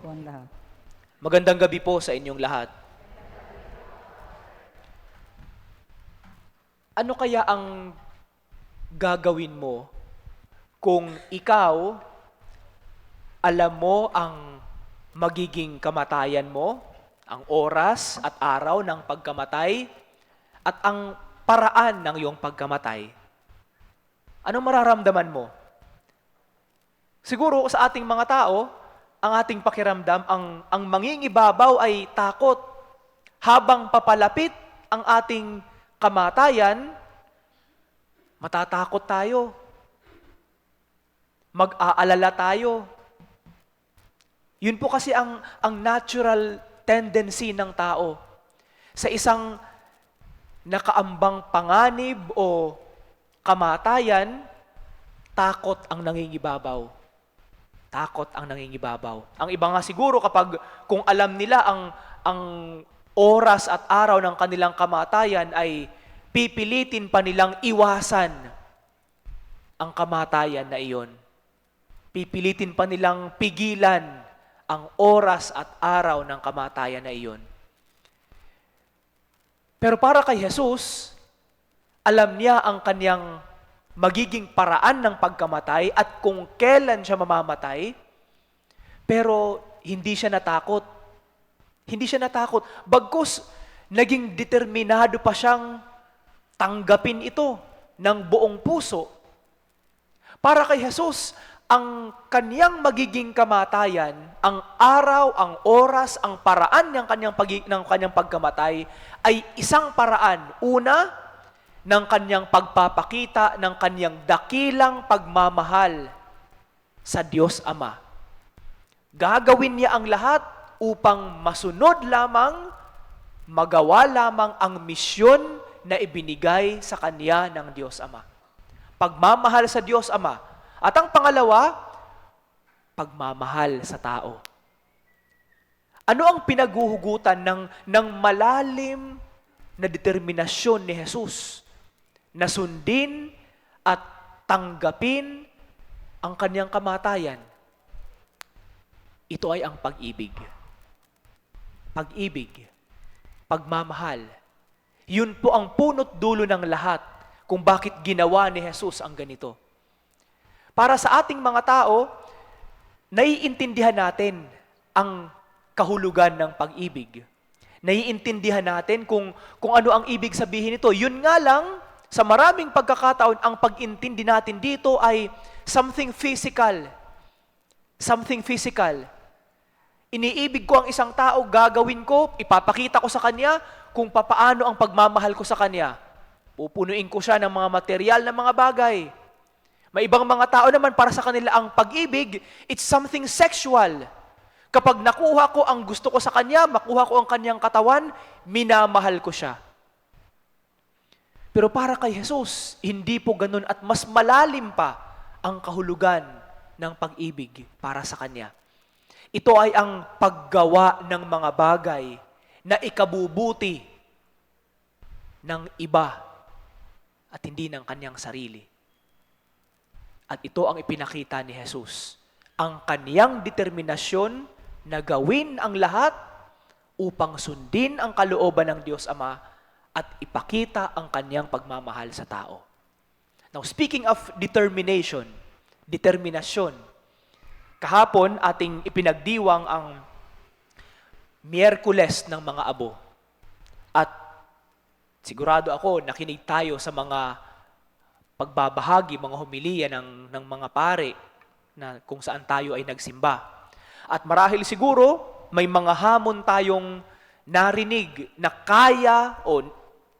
po ang lahat. Magandang gabi po sa inyong lahat. Ano kaya ang gagawin mo kung ikaw alam mo ang magiging kamatayan mo, ang oras at araw ng pagkamatay, at ang paraan ng iyong pagkamatay? Anong mararamdaman mo? Siguro sa ating mga tao, ang ating pakiramdam, ang mangingibabaw ay takot. Habang papalapit ang ating kamatayan, matatakot tayo. Mag-aalala tayo. Yun po kasi ang natural tendency ng tao. Sa isang nakaambang panganib o kamatayan, takot ang nangingibabaw. Takot ang nangingibabaw. Ang iba nga siguro kung alam nila ang oras at araw ng kanilang kamatayan ay pipilitin pa nilang iwasan ang kamatayan na iyon. Pipilitin pa nilang pigilan ang oras at araw ng kamatayan na iyon. Pero para kay Jesus, alam niya ang kanyang magiging paraan ng pagkamatay at kung kailan siya mamamatay, pero hindi siya natakot. Hindi siya natakot. Bagkus, naging determinado pa siyang tanggapin ito ng buong puso. Para kay Jesus, ang kaniyang magiging kamatayan, ang araw, ang oras, ang paraan ng kanyang pagkamatay ay isang paraan. Una, ng kanyang pagpapakita, ng kanyang dakilang pagmamahal sa Diyos Ama. Gagawin niya ang lahat upang masunod lamang, magawa lamang ang misyon na ibinigay sa kanya ng Diyos Ama. Pagmamahal sa Diyos Ama. At ang pangalawa, pagmamahal sa tao. Ano ang pinaguhugutan ng malalim na determinasyon ni Jesus na sundin at tanggapin ang kanyang kamatayan? Ito ay ang pag-ibig. Pag-ibig. Pagmamahal. Yun po ang punot dulo ng lahat kung bakit ginawa ni Jesus ang ganito. Para sa ating mga tao, naiintindihan natin ang kahulugan ng pag-ibig. Naiintindihan natin kung ano ang ibig sabihin nito. Yun nga lang, sa maraming pagkakataon, ang pag-intindi natin dito ay something physical. Something physical. Iniibig ko ang isang tao, gagawin ko, ipapakita ko sa kanya kung papaano ang pagmamahal ko sa kanya. Pupunuin ko siya ng mga material na mga bagay. May ibang mga tao naman, para sa kanila ang pag-ibig, it's something sexual. Kapag nakuha ko ang gusto ko sa kanya, makuha ko ang kanyang katawan, minamahal ko siya. Pero para kay Jesus, hindi po ganun at mas malalim pa ang kahulugan ng pag-ibig para sa Kanya. Ito ay ang paggawa ng mga bagay na ikabubuti ng iba at hindi ng kanyang sarili. At ito ang ipinakita ni Jesus, ang kaniyang determinasyon na gawin ang lahat upang sundin ang kalooban ng Diyos Ama at ipakita ang kanyang pagmamahal sa tao. Now, speaking of determinasyon, kahapon ating ipinagdiwang ang Miyerkules ng mga abo. At sigurado ako, nakinig tayo sa mga pagbabahagi, mga homilya ng mga pare na kung saan tayo ay nagsimba. At marahil siguro, may mga hamon tayong narinig na kaya o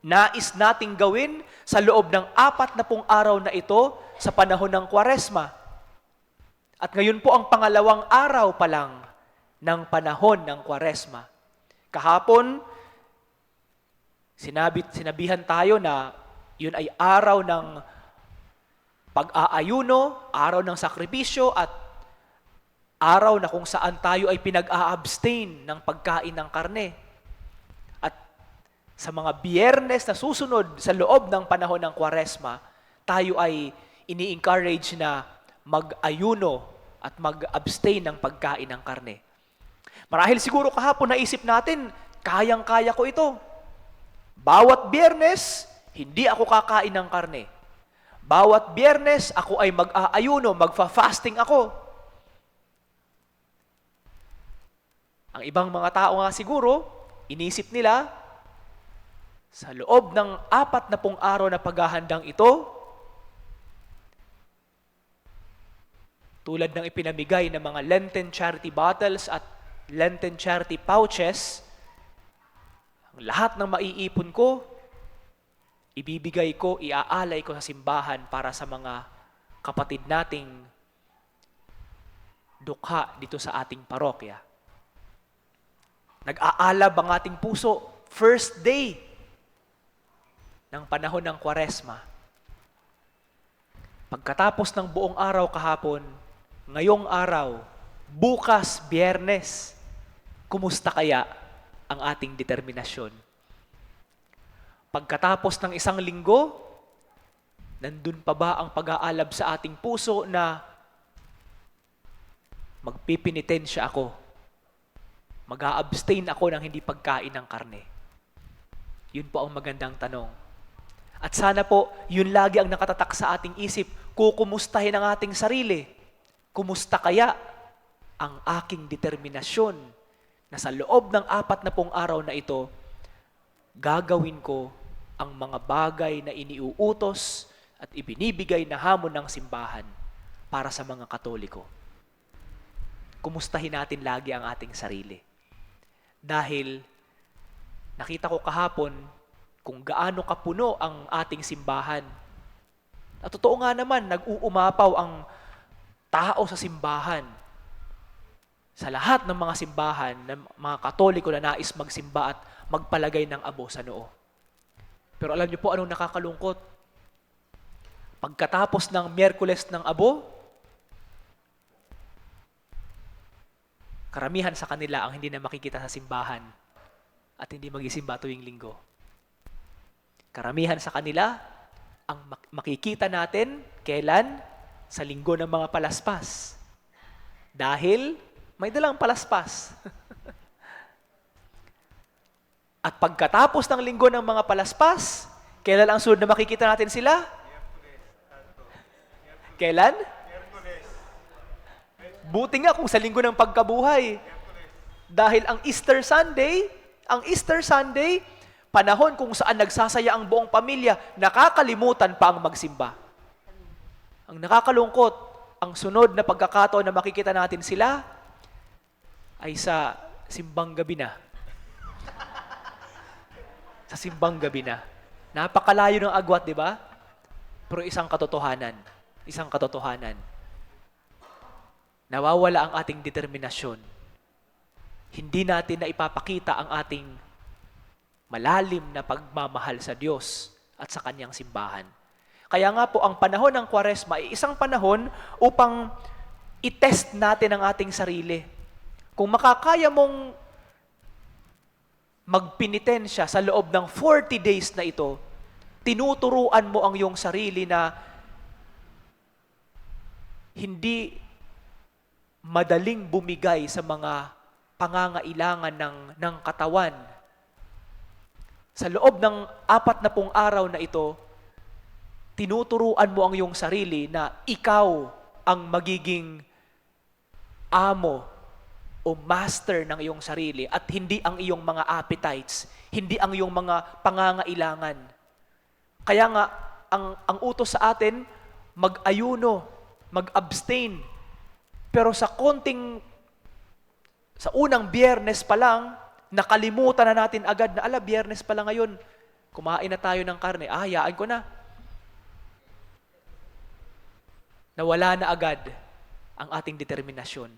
nais nating gawin sa loob ng 40 araw na ito sa panahon ng Kwaresma. At ngayon po ang pangalawang araw pa lang ng panahon ng Kwaresma. Kahapon, sinabihan tayo na yun ay araw ng pag-aayuno, araw ng sakripisyo, at araw na kung saan tayo ay pinag-a-abstain ng pagkain ng karne. Sa mga Biyernes na susunod sa loob ng panahon ng Kwaresma, tayo ay ini-encourage na mag-ayuno at mag-abstain ng pagkain ng karne. Marahil siguro kahapon naisip natin, kayang-kaya ko ito. Bawat Biyernes, hindi ako kakain ng karne. Bawat Biyernes, ako ay mag-aayuno, magfa-fasting ako. Ang ibang mga tao nga siguro, inisip nila, sa loob ng 40 araw na paghahandang ito, tulad ng ipinamigay ng mga Lenten charity bottles at Lenten charity pouches, ang lahat ng maiipon ko, ibibigay ko, iaalay ko sa simbahan para sa mga kapatid nating dukha dito sa ating parokya. Nag-aalab ang ating puso, first day ng panahon ng Kwaresma. Pagkatapos ng buong araw kahapon, ngayong araw, bukas, Biyernes, kumusta kaya ang ating determinasyon? Pagkatapos ng isang linggo, nandun pa ba ang pag-aalab sa ating puso na magpipinitensya ako, mag-a-abstain ako ng hindi pagkain ng karne? Yun po ang magandang tanong. At sana po, yun lagi ang nakatatak sa ating isip, kukumustahin ang ating sarili. Kumusta kaya ang aking determinasyon na sa loob ng 40 araw na ito, gagawin ko ang mga bagay na iniuutos at ibinibigay na hamon ng simbahan para sa mga Katoliko. Kumustahin natin lagi ang ating sarili. Dahil nakita ko kahapon kung gaano kapuno ang ating simbahan. At totoo nga naman, nag-uumapaw ang tao sa simbahan. Sa lahat ng mga simbahan, ng mga Katoliko na nais magsimba at magpalagay ng abo sa noo. Pero alam niyo po anong nakakalungkot? Pagkatapos ng Miyerkules ng Abo, karamihan sa kanila ang hindi na makikita sa simbahan at hindi magisimba tuwing linggo. Karamihan sa kanila ang makikita natin kailan? Sa linggo ng mga palaspas. Dahil may dalang palaspas. At pagkatapos ng linggo ng mga palaspas, kailan ang sunod na makikita natin sila? Kailan? Buti nga kung sa linggo ng pagkabuhay. Dahil ang Easter Sunday, panahon kung saan nagsasaya ang buong pamilya, nakakalimutan pa ang magsimba. Ang nakakalungkot, ang sunod na pagkakataon na makikita natin sila ay sa simbang gabi na. Sa simbang gabi na. Napakalayo ng agwat, di ba? Pero isang katotohanan. Nawawala ang ating determinasyon. Hindi natin na ipapakita ang ating malalim na pagmamahal sa Diyos at sa Kanyang simbahan. Kaya nga po, ang panahon ng Kwaresma ay isang panahon upang i-test natin ang ating sarili. Kung makakaya mong magpinitensya sa loob ng 40 days na ito, tinuturuan mo ang iyong sarili na hindi madaling bumigay sa mga pangangailangan ng katawan. Sa loob ng 40 araw na ito, tinuturuan mo ang iyong sarili na ikaw ang magiging amo o master ng iyong sarili at hindi ang iyong mga appetites, hindi ang iyong mga pangangailangan. Kaya nga, ang utos sa atin, mag-ayuno, mag-abstain. Pero sa unang Biyernes pa lang, nakalimutan na natin agad na, Biyernes pa lang ngayon, kumain na tayo ng karne, hayaan ko na. Nawala na agad ang ating determinasyon.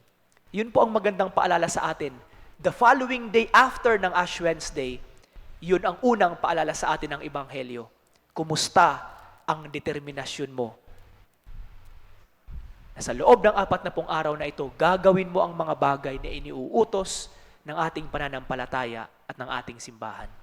Yun po ang magandang paalala sa atin. The following day after ng Ash Wednesday, yun ang unang paalala sa atin ng Ebanghelyo. Kumusta ang determinasyon mo? Sa loob ng 40 araw na ito, gagawin mo ang mga bagay na iniuutos ng ating pananampalataya at ng ating simbahan.